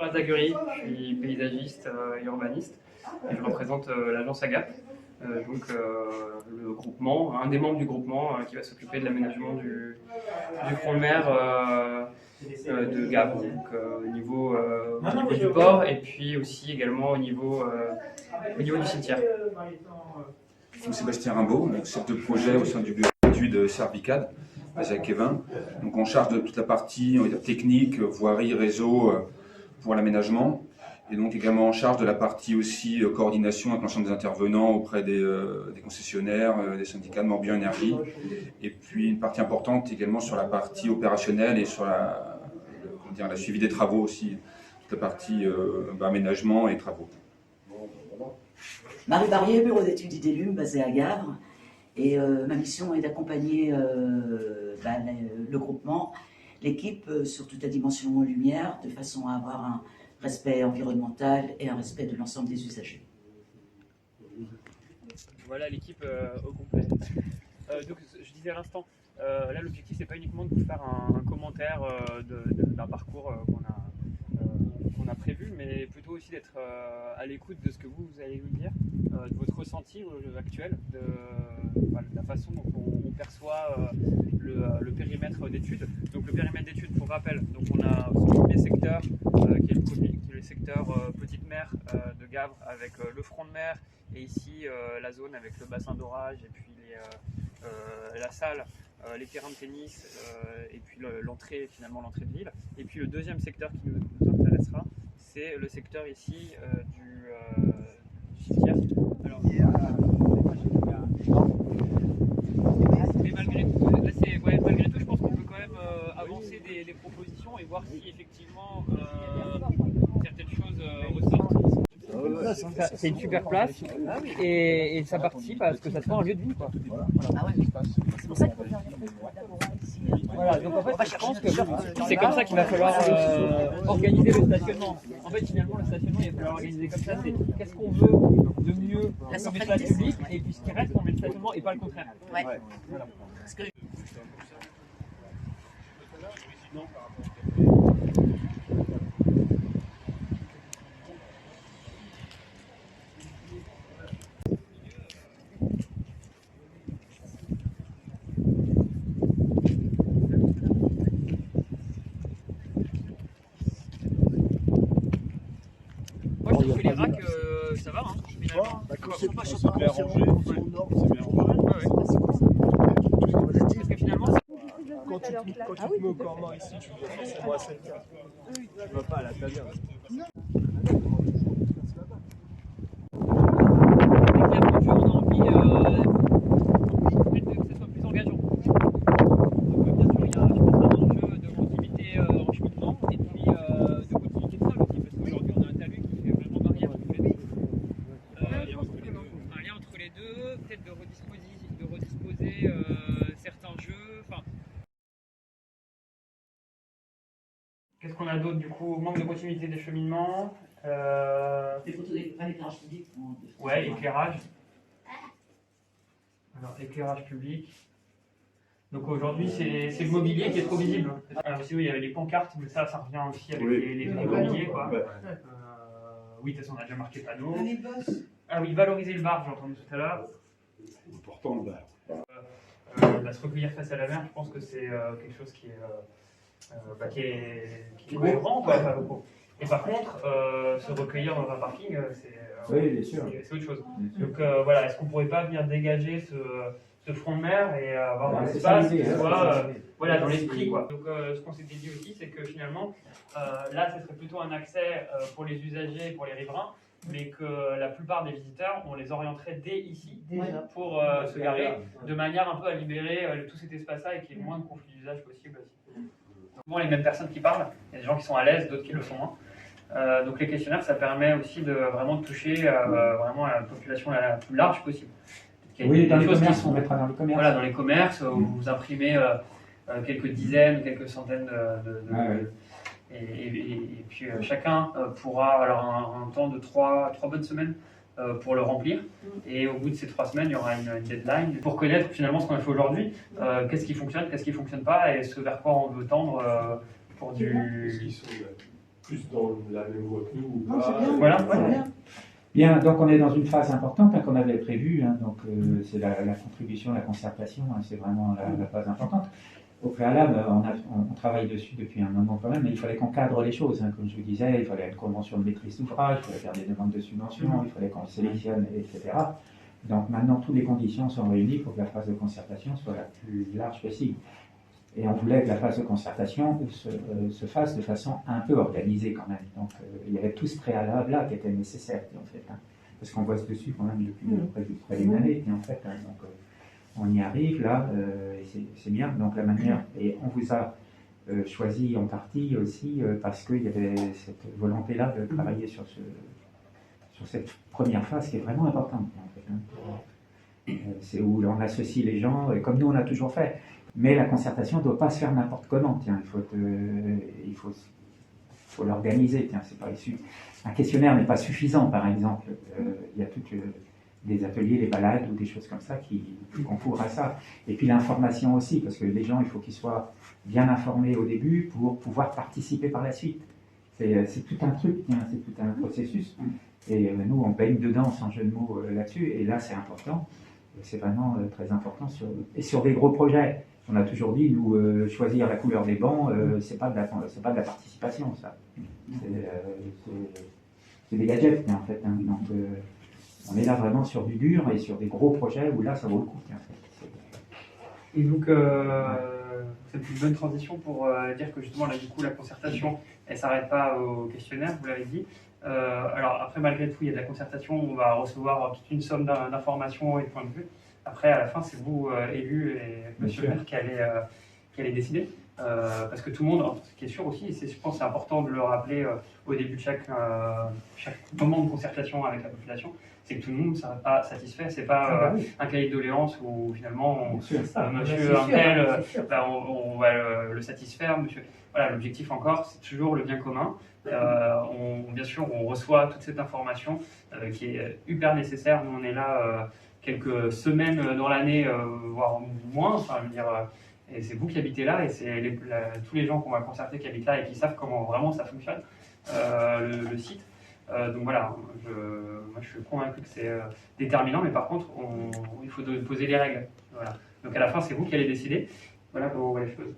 Azaguri, je suis paysagiste et urbaniste et je représente l'agence AGAP, le groupement, un des membres du groupement qui va s'occuper de l'aménagement du front de mer de Gap, au niveau du port et puis aussi également au niveau du cimetière. Je suis Sébastien Rimbaud, chef de projet au sein du bureau d'études Servicad à Jacques-Évin. Donc on charge de toute la partie, on va dire, technique, voirie, réseau pour l'aménagement. Et donc également en charge de la partie aussi coordination avec l'ensemble des intervenants auprès des concessionnaires, des syndicats de Morbihan Énergie. Et puis une partie importante également sur la partie opérationnelle et sur la suivi des travaux aussi, toute la partie aménagement et travaux. Marie Barrier, bureau d'études IDELUM, basé à Gavre. Et ma mission est d'accompagner le groupement, l'équipe sur toute la dimension lumière, de façon à avoir un respect environnemental et un respect de l'ensemble des usagers. Voilà l'équipe au complet. Donc, je disais à l'instant, là l'objectif c'est pas uniquement de vous faire un commentaire d'un parcours qu'on a prévu, mais plutôt aussi d'être à l'écoute de ce que vous allez nous dire, de votre ressenti actuel, de la façon dont on perçoit le périmètre d'études. Donc le périmètre d'études, pour rappel, donc on a ce premier secteur qui est le secteur petite mer de Gavre avec le front de mer et ici la zone avec le bassin d'orage et puis la salle, les terrains de tennis et puis l'entrée de l'île. Et puis le deuxième secteur qui nous intéressera, c'est le secteur ici du cimetière. Alors, mais malgré tout, je pense qu'on peut quand même avancer des propositions et voir si effectivement certaines choses ressortent. C'est une super place et ça participe à ce que ça soit un lieu de vie, quoi. C'est pour ça qu'il faut faire ici. Voilà, donc en fait, je pense que c'est comme ça qu'il va falloir organiser le stationnement. En fait, finalement, le stationnement, il va falloir organiser comme ça. C'est qu'est-ce qu'on veut de mieux comme espace public et puis ce qui reste, on met le stationnement et pas le contraire. Ouais. Voilà. Parce que... Moi, je trouve que les racks, ça va, hein, finalement. C'est bien rangé, c'est aux normes, c'est bien rangé. Parce que finalement, Quand tu te mets au corps mort ici, tu dois forcément à 7 heures. Tu vas pas à la taverne. peut-être de redisposer certains jeux. Qu'est-ce qu'on a d'autre du coup? Manque de continuité des cheminements. Les photos d'éclairage public. Ouais, éclairage. Alors, éclairage public. Donc aujourd'hui, c'est le mobilier qui est trop visible. Alors aussi, oui, il y avait les pancartes, mais ça revient aussi avec les mobiliers, quoi. Oui, de toute façon, on a déjà marqué panneau. Ah oui, valoriser le bar, j'ai entendu tout à l'heure. Important le bar. Se recueillir face à la mer, je pense que c'est quelque chose qui est cohérent, quoi. Et par contre, se recueillir dans un parking, c'est autre chose. Donc voilà, est-ce qu'on pourrait pas venir dégager ce front de mer et avoir un espace qui soit dans l'esprit, quoi. Donc ce qu'on s'était dit aussi, c'est que finalement, là, ce serait plutôt un accès pour les usagers, pour les riverains, mais que la plupart des visiteurs, on les orienterait dès ici pour se garer, de manière un peu à libérer tout cet espace-là et qu'il y ait le moins de conflits d'usage possible aussi. Souvent les mêmes personnes qui parlent, il y a des gens qui sont à l'aise, d'autres qui le sont moins. Donc les questionnaires, ça permet aussi de vraiment toucher vraiment à la population la plus large possible. Oui, dans les commerces, on mettra dans les commerces. Voilà, dans les commerces, où vous imprimez quelques dizaines, quelques centaines et puis chacun pourra alors un temps de 3 bonnes semaines pour le remplir. Et au bout de ces 3 semaines, il y aura une deadline pour connaître finalement ce qu'on a fait aujourd'hui, qu'est-ce qui fonctionne, qu'est-ce qui ne fonctionne pas et ce vers quoi on veut tendre pour du... plus dans la même voie que nous ou Non, pas. c'est bien. Voilà, C'est ouais. bien. Bien, donc on est dans une phase importante hein, qu'on avait prévue, hein, donc c'est la contribution, la concertation, hein, c'est vraiment la phase importante. Au préalable, on travaille dessus depuis un moment quand même, mais il fallait qu'on cadre les choses, hein, comme je vous disais, il fallait une convention de maîtrise d'ouvrage, il fallait faire des demandes de subventions, il fallait qu'on sélectionne, etc. Donc maintenant, toutes les conditions sont réunies pour que la phase de concertation soit la plus large possible. Et on voulait que la phase de concertation se fasse de façon un peu organisée quand même. Donc il y avait tout ce préalable-là qui était nécessaire en fait. Hein, parce qu'on bosse dessus quand même depuis près d'une année. Et en fait, hein, donc, on y arrive là, et c'est bien. Donc la manière, et on vous a choisi en partie aussi parce qu'il y avait cette volonté-là de travailler sur cette première phase qui est vraiment importante en fait. Hein. C'est où on associe les gens, comme nous on a toujours fait. Mais la concertation ne doit pas se faire n'importe comment. Tiens, il faut l'organiser. Tiens, c'est pas issu. Un questionnaire n'est pas suffisant, par exemple. Il y a toutes des ateliers, des balades ou des choses comme ça qui concourent à ça. Et puis l'information aussi, parce que les gens, il faut qu'ils soient bien informés au début pour pouvoir participer par la suite. C'est tout un truc, tiens, c'est tout un processus. Et nous, on baigne dedans, sans jeu de mots là-dessus. Et là, c'est important. C'est vraiment très important sur des gros projets. On a toujours dit, nous, choisir la couleur des bancs, c'est pas de la participation, ça. C'est des gadgets, en fait. Hein. Donc, on est là vraiment sur du dur et sur des gros projets où là, ça vaut le coup. En fait. Et donc, c'est une bonne transition pour dire que justement, là, du coup, la concertation, elle ne s'arrête pas au questionnaire, vous l'avez dit. Alors, après, malgré tout, il y a de la concertation, on va recevoir toute une somme d'informations et de points de vue. Après, à la fin, c'est vous, élus et monsieur le maire, qui allez décider. Parce que tout le monde, ce qui est sûr aussi, je pense que c'est important de le rappeler au début de chaque moment de concertation avec la population, c'est que tout le monde ne sera pas satisfait. C'est pas un cahier de doléances où finalement, monsieur un tel, on va le satisfaire. Monsieur, voilà, l'objectif encore, c'est toujours le bien commun. Bien sûr, on reçoit toute cette information qui est hyper nécessaire. Nous, on est là quelques semaines dans l'année, voire moins. Enfin, je veux dire, et c'est vous qui habitez là, et c'est tous les gens qu'on va concerter qui habitent là et qui savent comment vraiment ça fonctionne, le site. Donc voilà, moi je suis convaincu que c'est déterminant, mais par contre, il faut poser les règles. Voilà. Donc à la fin, c'est vous qui allez décider. Voilà comment on voit les choses.